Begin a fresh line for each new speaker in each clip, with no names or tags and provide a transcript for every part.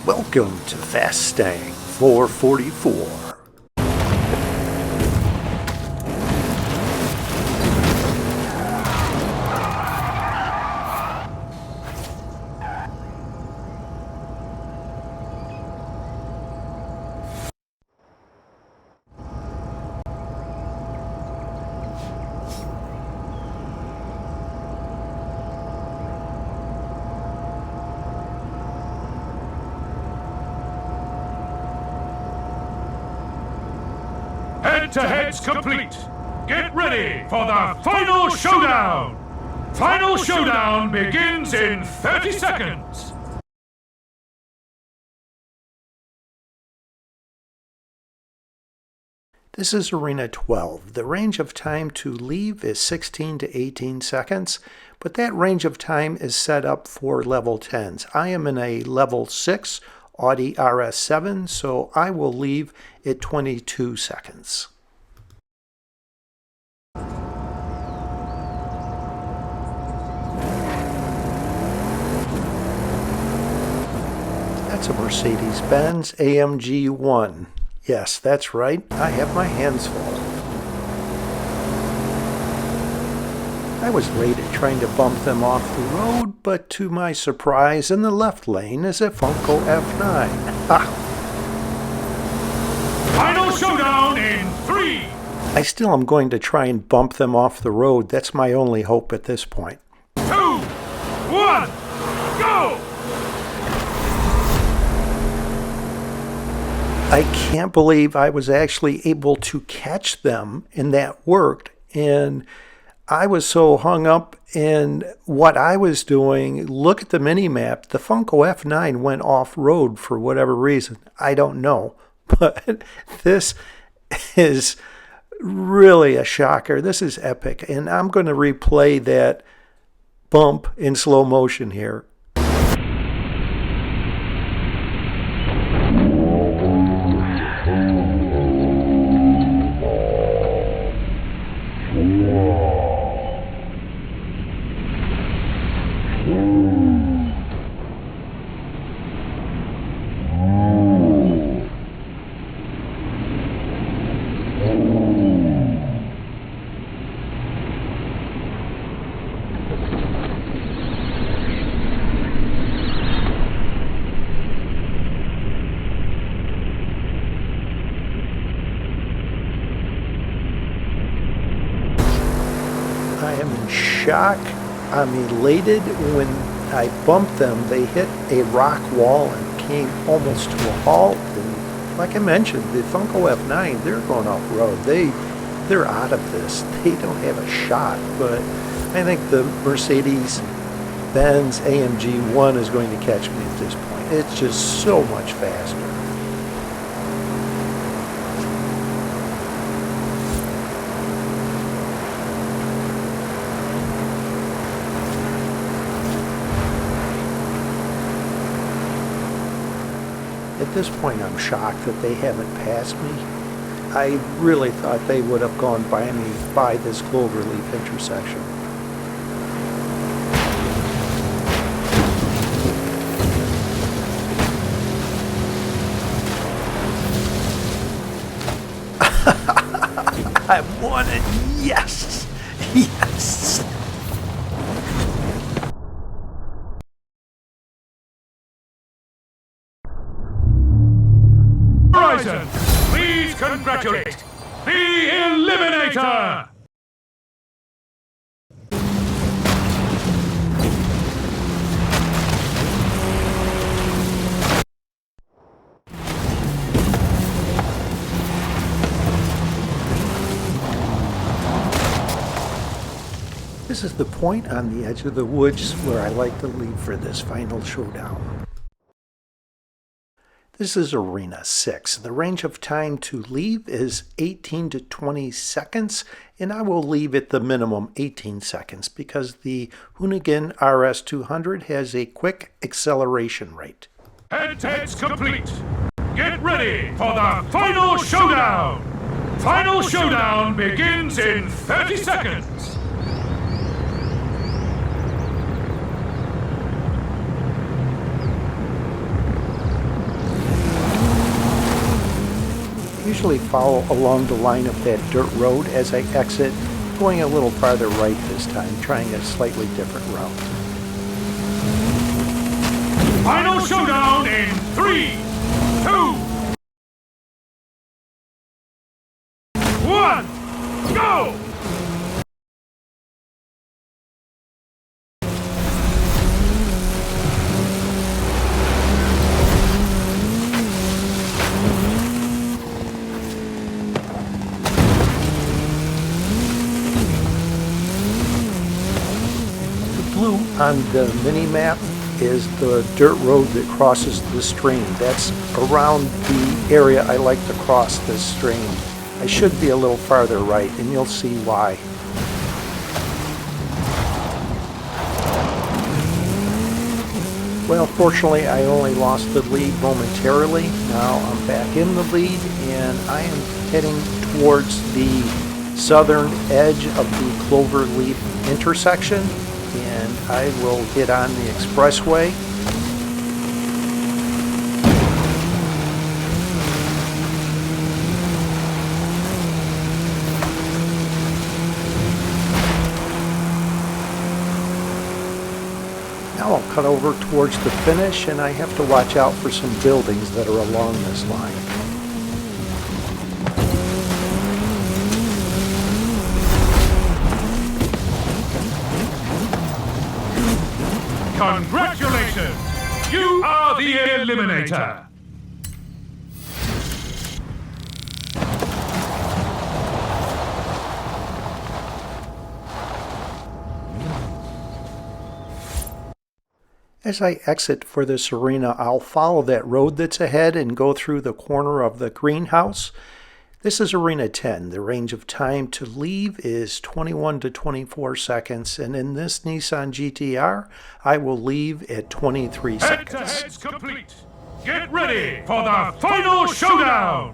Welcome to Fastang 444.
Head-to-heads complete. Get ready for the final showdown. Final showdown begins in 30 seconds.
This is Arena 12. The range of time to leave is 16 to 18 seconds, but that range of time is set up for level 10s. I am in a level 6 Audi RS7, so I will leave at 22 seconds. That's a Mercedes-Benz AMG 1. Yes, that's right. I have my hands full. I was late at trying to bump them off the road, but to my surprise, in the left lane is a Funko F9. Ha!
Final showdown in 3.
I still am going to try and bump them off the road. That's my only hope at this point.
2, 1, go!
I can't believe I was actually able to catch them, and that worked. And I was so hung up in what I was doing. Look at the mini-map. The Funko F9 went off-road for whatever reason. I don't know. But this is really a shocker. This is epic. And I'm going to replay that bump in slow motion here. I am in shock. I'm elated. When I bumped them, they hit a rock wall and came almost to a halt. And like I mentioned, the Funko F9, they're going off-road. They're out of this. They don't have a shot. But I think the Mercedes-Benz AMG 1 is going to catch me at this point. It's just so much faster. At this point, I'm shocked that they haven't passed me. I really thought they would have gone by me by this Cloverleaf intersection. I won it! Yes! Yes!
Horizon, please congratulate the Eliminator!
This is the point on the edge of the woods where I like to leave for this final showdown. This is Arena 6. The range of time to leave is 18 to 20 seconds, and I will leave at the minimum 18 seconds because the Hoonigan RS200 has a quick acceleration rate.
Head-to-heads complete. Get ready for the final showdown. Final showdown begins in 30 seconds.
usually follow along the line of that dirt road as I exit, going a little farther right this time, trying a slightly different route.
Final showdown in 3, 2, 1, go!
Blue on the mini-map is the dirt road that crosses the stream. That's around the area I like to cross this stream. I should be a little farther right, and you'll see why. Well, fortunately, I only lost the lead momentarily. Now I'm back in the lead, and I am heading towards the southern edge of the Cloverleaf intersection, and I will get on the expressway. Now I'll cut over towards the finish, and I have to watch out for some buildings that are along this line.
Congratulations! You are the Eliminator!
As I exit for this arena, I'll follow that road that's ahead and go through the corner of the greenhouse. This is Arena 10. The range of time to leave is 21 to 24 seconds, and in this Nissan GT-R, I will leave at 23 seconds.
Head-to-head's complete. Get ready for the final showdown!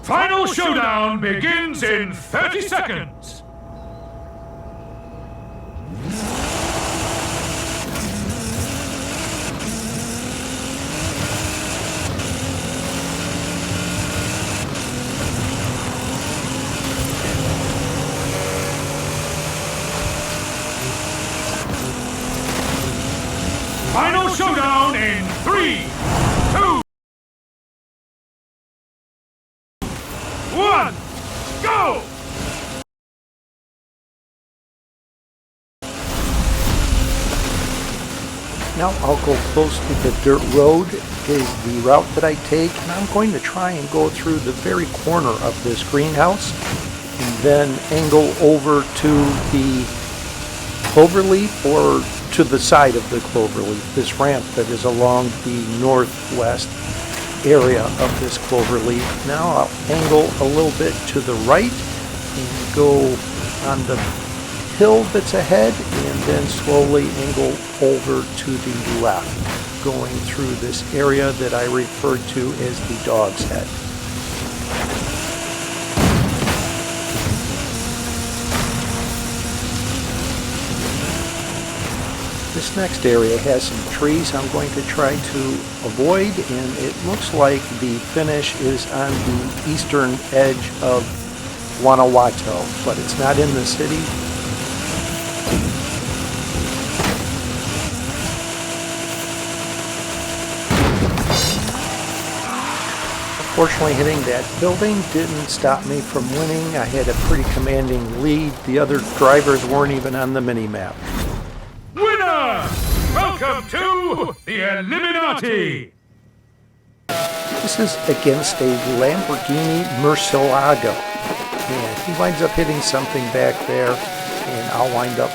Final showdown begins in 30 seconds! Final showdown in 3, 2, 1, go!
Now I'll go close to the dirt road is the route that I take, and I'm going to try and go through the very corner of this greenhouse and then angle over to the Cloverleaf or to the side of the Cloverleaf, this ramp that is along the northwest area of this Cloverleaf. Now I'll angle a little bit to the right and go on the hill that's ahead, and then slowly angle over to the left, going through this area that I refer to as the Dog's Head. This next area has some trees I'm going to try to avoid, and it looks like the finish is on the eastern edge of Guanajuato, but it's not in the city. Fortunately, hitting that building didn't stop me from winning. I had a pretty commanding lead. The other drivers weren't even on the mini-map.
Winner! Welcome to the Eliminati!
This is against a Lamborghini Murcielago. And he winds up hitting something back there, and I'll wind up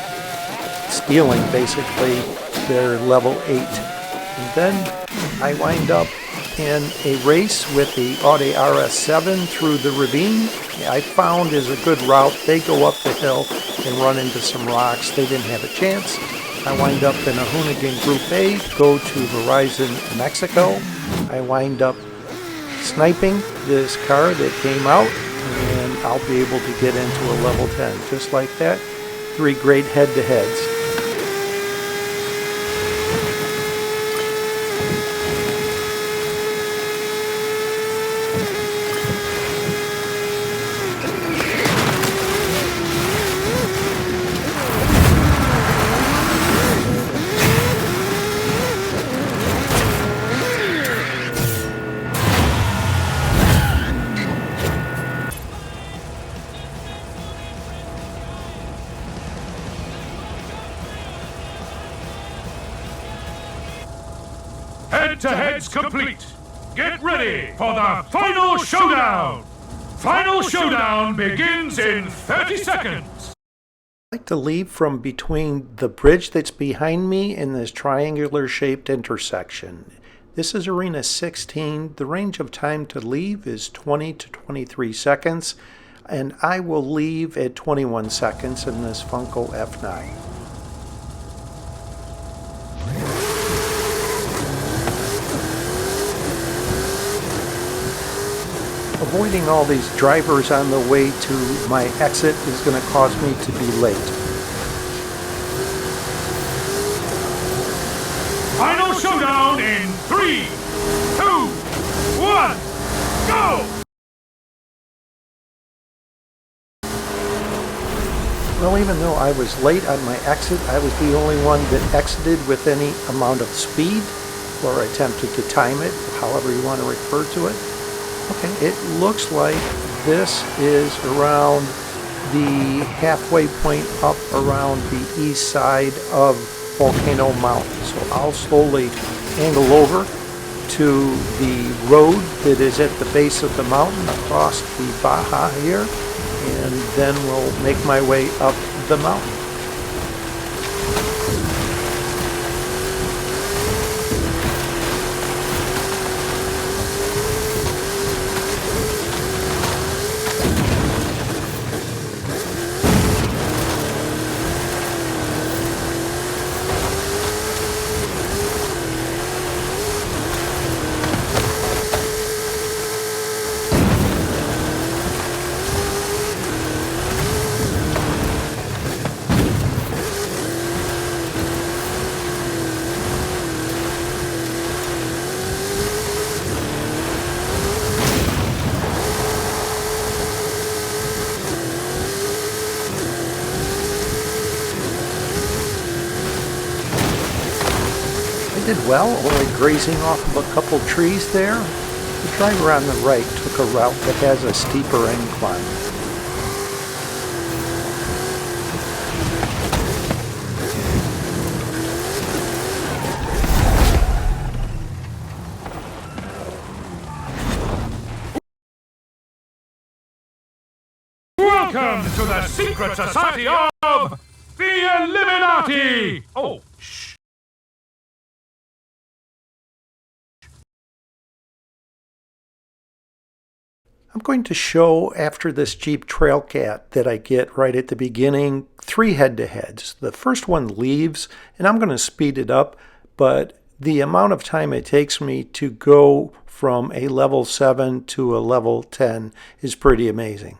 stealing, basically, their level 8. And then I wind up in a race with the Audi RS7 through the ravine. I found is a good route. They go up the hill and run into some rocks. They didn't have a chance. I wind up in a Hoonigan Group A, go to Verizon Mexico. I wind up sniping this car that came out, and I'll be able to get into a level 10. Just like that, 3 great head-to-heads.
Head-to-head's complete. Get ready for the final showdown. Final showdown begins in 30 seconds.
I like to leave from between the bridge that's behind me and this triangular shaped intersection. This is Arena 16. The range of time to leave is 20 to 23 seconds, and I will leave at 21 seconds in this Funko F9. Avoiding all these drivers on the way to my exit is going to cause me to be late.
Final showdown in 3, 2, 1, go!
Well, even though I was late on my exit, I was the only one that exited with any amount of speed, or attempted to time it, however you want to refer to it. Okay, it looks like this is around the halfway point up around the east side of Volcano Mountain. So I'll slowly angle over to the road that is at the base of the mountain across the Baja here, and then we'll make my way up the mountain. I did well, only grazing off of a couple trees there. The driver on the right took a route that has a steeper incline.
Welcome to the secret society of the Illuminati! Oh, shh.
I'm going to show, after this Jeep Trailcat that I get right at the beginning, 3 head-to-heads. The first one leaves, and I'm going to speed it up, but the amount of time it takes me to go from a level 7 to a level 10 is pretty amazing.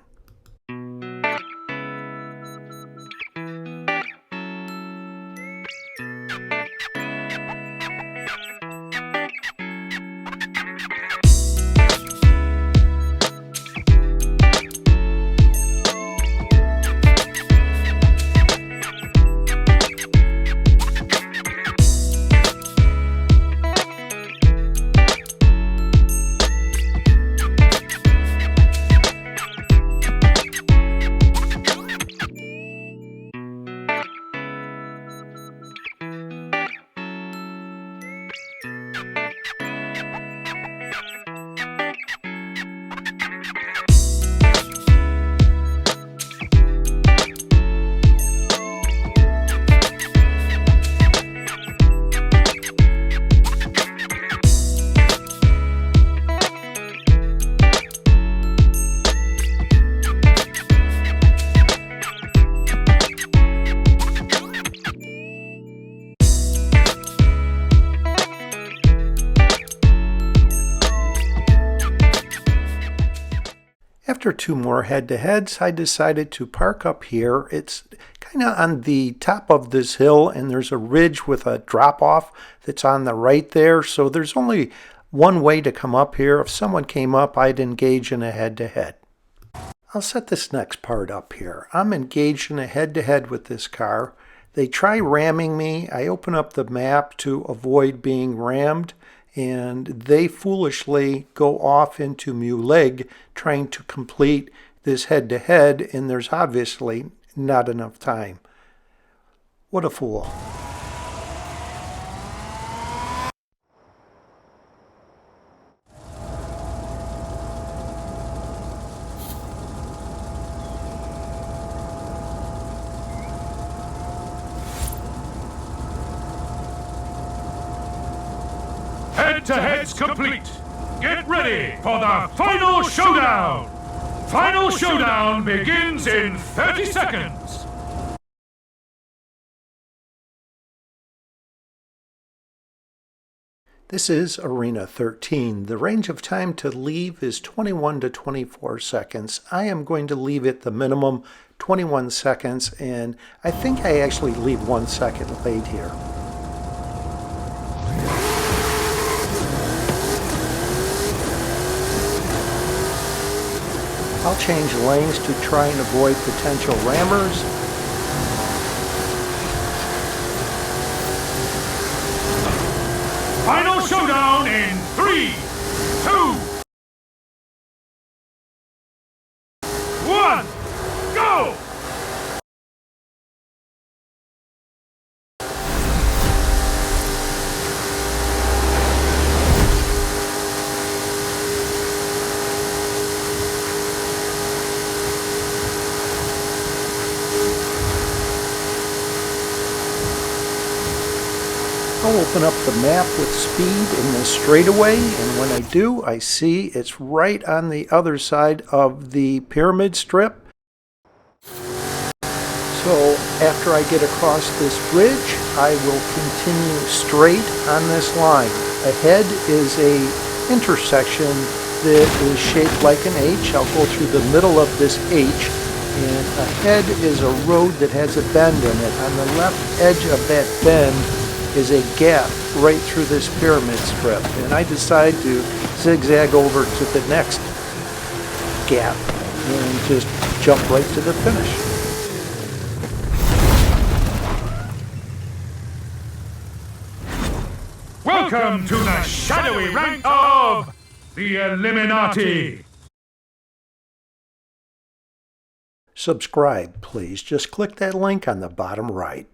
After 2 more head-to-heads, I decided to park up here. It's kind of on the top of this hill, and there's a ridge with a drop-off that's on the right there. So there's only one way to come up here. If someone came up, I'd engage in a head-to-head. I'll set this next part up here. I'm engaged in a head-to-head with this car. They try ramming me. I open up the map to avoid being rammed, and they foolishly go off into Muleg trying to complete this head-to-head, and there's obviously not enough time. What a fool.
Head-to-head's complete. Get ready for the final showdown. Final showdown begins in 30 seconds.
This is Arena 13. The range of time to leave is 21 to 24 seconds. I am going to leave it the minimum 21 seconds, and I think I actually leave 1 second late here. I'll change lanes to try and avoid potential rammers.
Final showdown in 3, 2, 1, go!
I'll open up the map with speed in this straightaway, and when I do, I see it's right on the other side of the pyramid strip. So after I get across this bridge, I will continue straight on this line. Ahead is a intersection that is shaped like an H. I'll go through the middle of this H, and ahead is a road that has a bend in it. On the left edge of that bend is a gap right through this pyramid strip, and I decide to zigzag over to the next gap and just jump right to the finish.
Welcome to the shadowy rank of the Illuminati.
Subscribe, please. Just click that link on the bottom right.